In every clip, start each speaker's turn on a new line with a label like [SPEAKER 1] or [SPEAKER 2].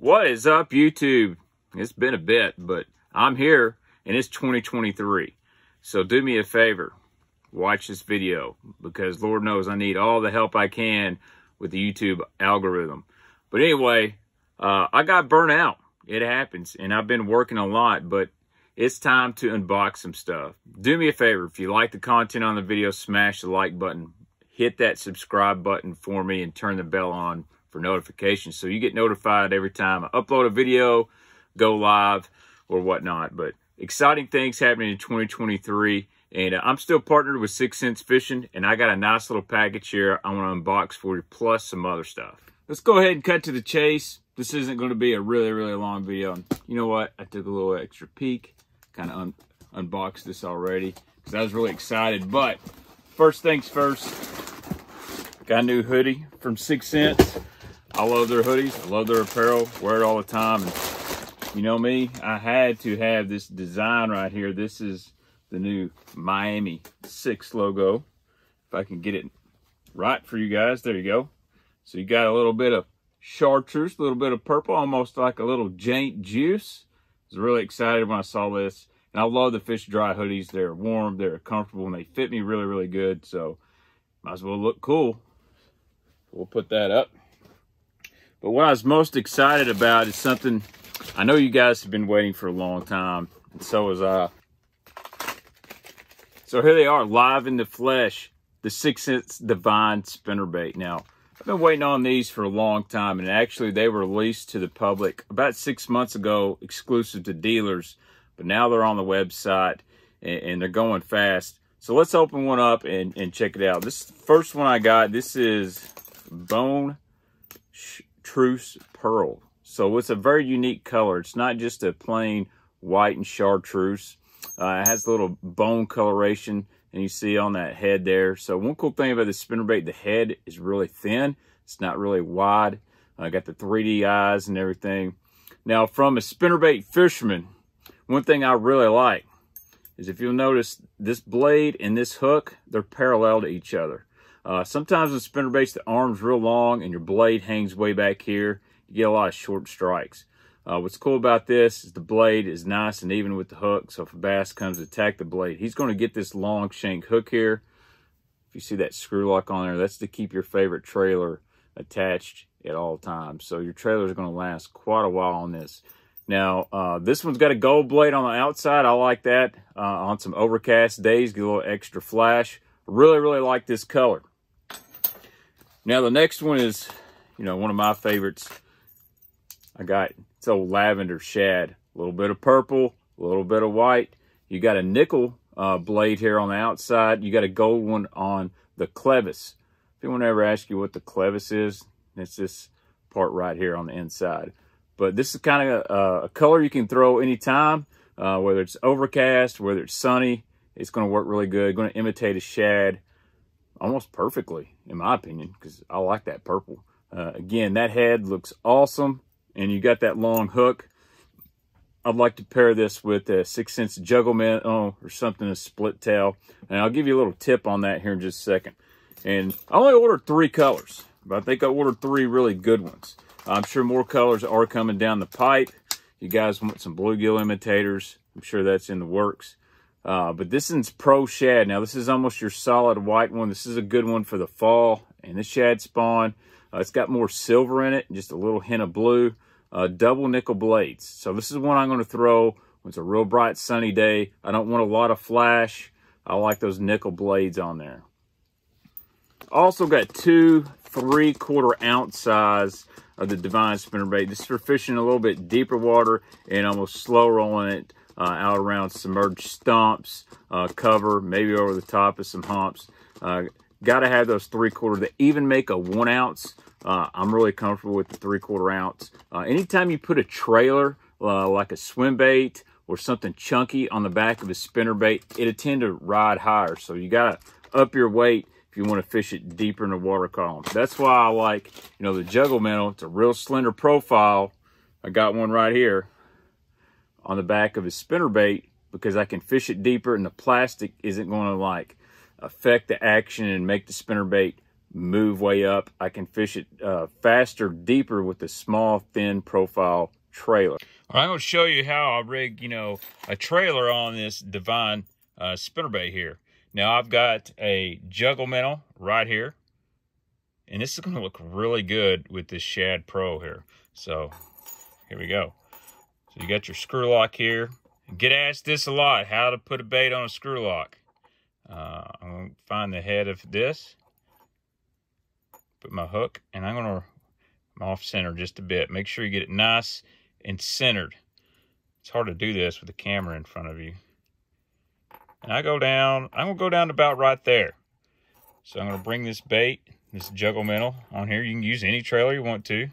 [SPEAKER 1] What is up, YouTube? It's been a bit, but I'm here and it's 2023. So do me a favor, watch this video because Lord knows I need all the help I can with the YouTube algorithm. But anyway, I got burnt out. It happens, and I've been working a lot, but it's time to unbox some stuff. Do me a favor, if you like the content on the video, smash the like button, hit that subscribe button for me, and turn the bell on for notifications so you get notified every time I upload a video, go live, or whatnot. But exciting things happening in 2023, and I'm still partnered with Stix Fishing, and I got a nice little package here I want to unbox for you, plus some other stuff. Let's go ahead and cut to the chase. This isn't going to be a really long video. You know what? I took a little extra peek, kind of unboxed this already because I was really excited. But first things first, got a new hoodie from Stix. I love their hoodies. I love their apparel. Wear it all the time. And you know me, I had to have this design right here. This is the new Miami 6 logo. If I can get it right for you guys. There you go. So you got a little bit of chartreuse, a little bit of purple, almost like a little Jaint juice. I was really excited when I saw this. And I love the Fish Dry hoodies. They're warm, they're comfortable, and they fit me really good. So might as well look cool. We'll put that up. But what I was most excited about is something I know you guys have been waiting for a long time, and so was I. So here they are, live in the flesh, the Stix Divine spinnerbait. Now, I've been waiting on these for a long time, and actually they were released to the public about 6 months ago, exclusive to dealers, but now they're on the website, and they're going fast. So let's open one up and check it out. This first one I got, this is Bone Truce Pearl. So it's a very unique color. It's not just a plain white and chartreuse. It has a little bone coloration, and you see on that head there. So one cool thing about this spinnerbait, the head is really thin. It's not really wide. I got the 3D eyes and everything. Now, from a spinnerbait fisherman, one thing I really like is if you'll notice this blade and this hook, they're parallel to each other. Sometimes with spinnerbaits, the arm's real long and your blade hangs way back here. You get a lot of short strikes. What's cool about this is the blade is nice and even with the hook. So if a bass comes to attack the blade, he's going to get this long shank hook here. If you see that screw lock on there, that's to keep your favorite trailer attached at all times. So your trailer is going to last quite a while on this. Now, this one's got a gold blade on the outside. I like that. On some overcast days, get a little extra flash. Really like this color. Now, the next one is, you know, one of my favorites. I got, it's old lavender shad. A little bit of purple, a little bit of white. You got a nickel blade here on the outside. You got a gold one on the clevis. If anyone ever asks you what the clevis is, it's this part right here on the inside. But this is kind of a color you can throw anytime, whether it's overcast, whether it's sunny. It's going to work really good. Going to imitate a shad almost perfectly, in my opinion, because I like that purple. Again, that head looks awesome, and you got that long hook. I'd like to pair this with a 6-inch juggle minnow or something, a split tail. And I'll give you a little tip on that here in just a second. And I only ordered 3 colors, but I think I ordered 3 really good ones. I'm sure more colors are coming down the pipe. You guys want some bluegill imitators. I'm sure that's in the works. But this one's Pro Shad. Now, this is almost your solid white one. This is a good one for the fall. And this shad spawn, it's got more silver in it, just a little hint of blue. Double nickel blades. So this is one I'm going to throw when it's a real bright sunny day. I don't want a lot of flash. I like those nickel blades on there. Also got 2 3/4 ounce size of the Divine spinnerbait. This is for fishing a little bit deeper water and almost slow rolling it out around submerged stumps, cover, maybe over the top of some humps. Got to have those 3/4. They even make a 1 ounce. I'm really comfortable with the 3/4 ounce. Anytime you put a trailer like a swim bait or something chunky on the back of a spinnerbait, it'll tend to ride higher. So you got to up your weight if you want to fish it deeper in the water column. That's why I like, you know, the juggle minnow. It's a real slender profile. I got one right here on the back of a spinnerbait because I can fish it deeper and the plastic isn't going to like affect the action and make the spinnerbait move way up. I can fish it faster, deeper with the small, thin profile trailer. All right, I'm going to show you how I rig, a trailer on this Divine spinnerbait here. Now I've got a juggle minnow right here, and this is going to look really good with this Shad Pro here. So here we go. So you got your screw lock here. Get asked this a lot, how to put a bait on a screw lock. I'm going to find the head of this, put my hook, and I'm off center just a bit. Make sure you get it nice and centered. It's hard to do this with the camera in front of you. And I'm going to go down to about right there. So I'm going to bring this bait, this juggle minnow on here. You can use any trailer you want to,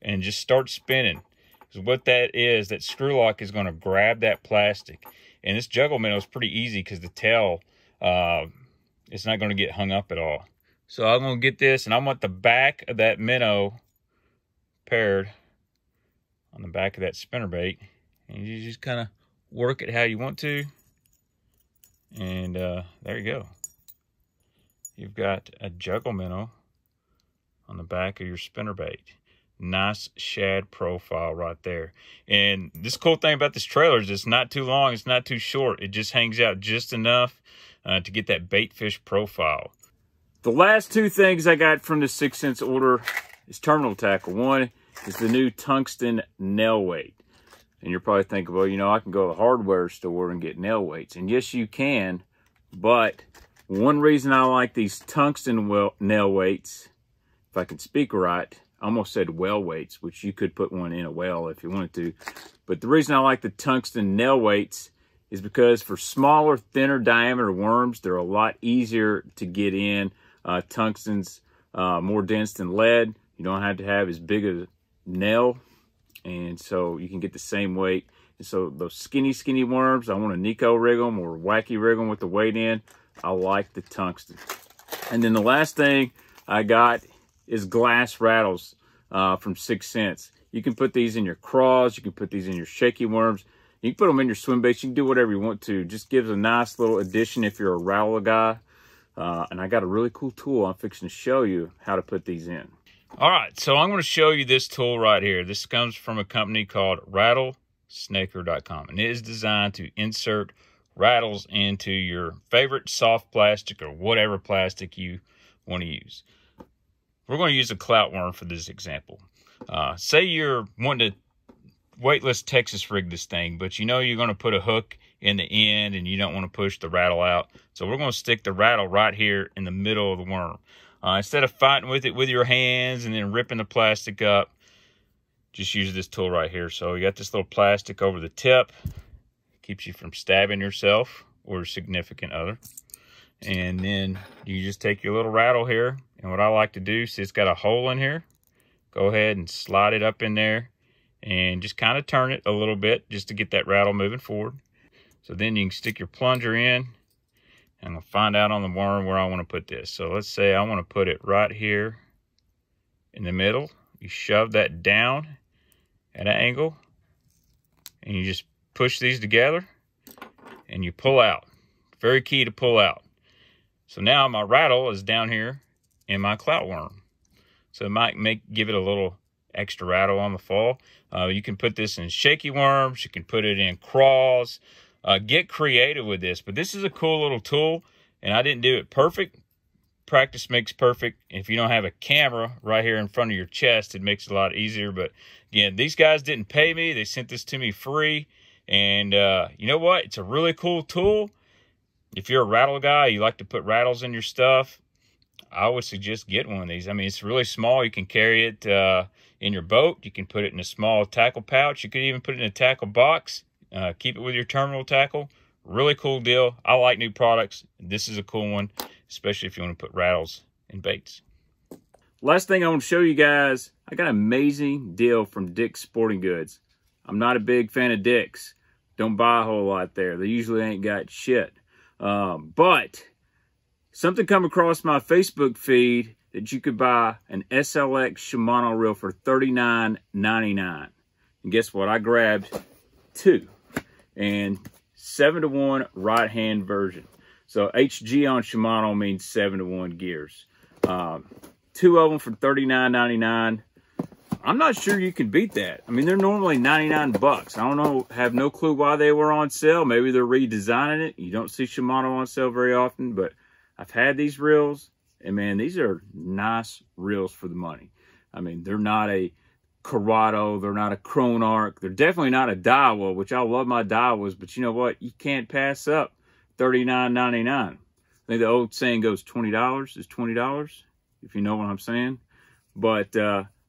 [SPEAKER 1] and just start spinning. Because what that is, that screw lock is going to grab that plastic. And this juggle minnow is pretty easy because the tail, it's not going to get hung up at all. So I'm going to get this, and I want the back of that minnow paired on the back of that spinnerbait. And you just kind of work it how you want to. And there you go. You've got a juggle minnow on the back of your spinnerbait. Nice shad profile right there. And this cool thing about this trailer is it's not too long, it's not too short. It just hangs out just enough to get that bait fish profile. The last two things I got from the 6 cents order is terminal tackle. One is the new tungsten nail weight. And you're probably thinking, well, I can go to the hardware store and get nail weights. And yes, you can. But one reason I like these tungsten nail weights, if I can speak right, I almost said well weights, which you could put one in a well if you wanted to. But the reason I like the tungsten nail weights is because for smaller, thinner diameter worms, they're a lot easier to get in. Tungsten's more dense than lead. You don't have to have as big a nail, and so you can get the same weight. And so those skinny worms, I want to Nico rig them or wacky rig them with the weight in. I like the tungsten. And then the last thing I got is glass rattles from 6 cents. You can put these in your craws. You can put these in your shaky worms. You can put them in your swim baits. You can do whatever you want to. Just gives a nice little addition if you're a rattler guy. And I got a really cool tool I'm fixing to show you how to put these in. All right, so I'm going to show you this tool right here. This comes from a company called rattlesnaker.com, and it is designed to insert rattles into your favorite soft plastic or whatever plastic you want to use. We're going to use a clout worm for this example. Say you're wanting to weightless Texas rig this thing, but you're going to put a hook in the end and you don't want to push the rattle out. So we're going to stick the rattle right here in the middle of the worm. Instead of fighting with it with your hands and then ripping the plastic up, just use this tool right here. So you got this little plastic over the tip. Keeps you from stabbing yourself or a significant other. And then you just take your little rattle here. And what I like to do, see it's got a hole in here. Go ahead and slide it up in there. And just kind of turn it a little bit just to get that rattle moving forward. So then you can stick your plunger in. I'm going to find out on the worm where I want to put this. So let's say I want to put it right here in the middle. You shove that down at an angle. And you just push these together. And you pull out. Very key to pull out. So now my rattle is down here in my clout worm. So it might give it a little extra rattle on the fall. You can put this in shaky worms. You can put it in craws. Get creative with this. But this is a cool little tool, and I didn't do it perfect. Practice makes perfect. If you don't have a camera right here in front of your chest, it makes it a lot easier. But again, these guys didn't pay me. They sent this to me free. And you know what? It's a really cool tool. If you're a rattle guy, you like to put rattles in your stuff, I would suggest get one of these. I mean, it's really small. You can carry it in your boat. You can put it in a small tackle pouch. You could even put it in a tackle box. Keep it with your terminal tackle. Really cool deal. I like new products. This is a cool one, especially if you want to put rattles in baits. Last thing I want to show you guys, I got an amazing deal from Dick's Sporting Goods. I'm not a big fan of Dick's. Don't buy a whole lot there. They usually ain't got shit. But something come across my Facebook feed that you could buy an SLX Shimano reel for $39.99. And guess what? I grabbed two. And 7-to-1 right-hand version. So HG on Shimano means 7-to-1 gears. 2 of them for $39.99. I'm not sure you can beat that. I mean, they're normally 99 bucks. I don't know, have no clue why they were on sale. Maybe they're redesigning it. You don't see Shimano on sale very often, but I've had these reels, and man, these are nice reels for the money. I mean, they're not a Corrado, they're not a Chronarch, they're definitely not a Daiwa, which I love my Daiwas, but you know what? You can't pass up $39.99. I think the old saying goes $20 is $20, if you know what I'm saying. But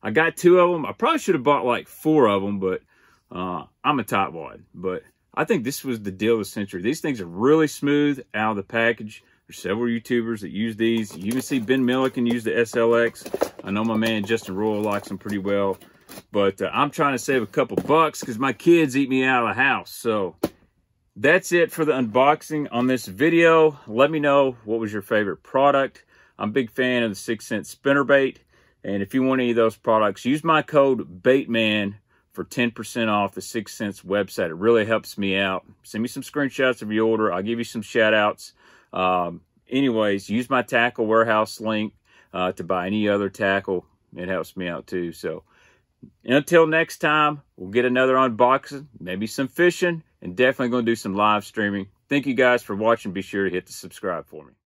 [SPEAKER 1] I got 2 of them. I probably should have bought like 4 of them, but I'm a tightwad. But I think this was the deal of the century. These things are really smooth out of the package. There's several YouTubers that use these. You can see Ben Milliken use the SLX. I know my man Justin Royal likes them pretty well. But I'm trying to save a couple bucks because my kids eat me out of the house. So that's it for the unboxing on this video. Let me know what was your favorite product. I'm a big fan of the 6-cent spinnerbait. And if you want any of those products, use my code BAITMAN for 10% off the 6 Cents website. It really helps me out. Send me some screenshots of your order. I'll give you some shout outs. Anyways, use my tackle warehouse link to buy any other tackle. It helps me out too. So until next time, we'll get another unboxing, maybe some fishing, and definitely going to do some live streaming. Thank you guys for watching. Be sure to hit the subscribe for me.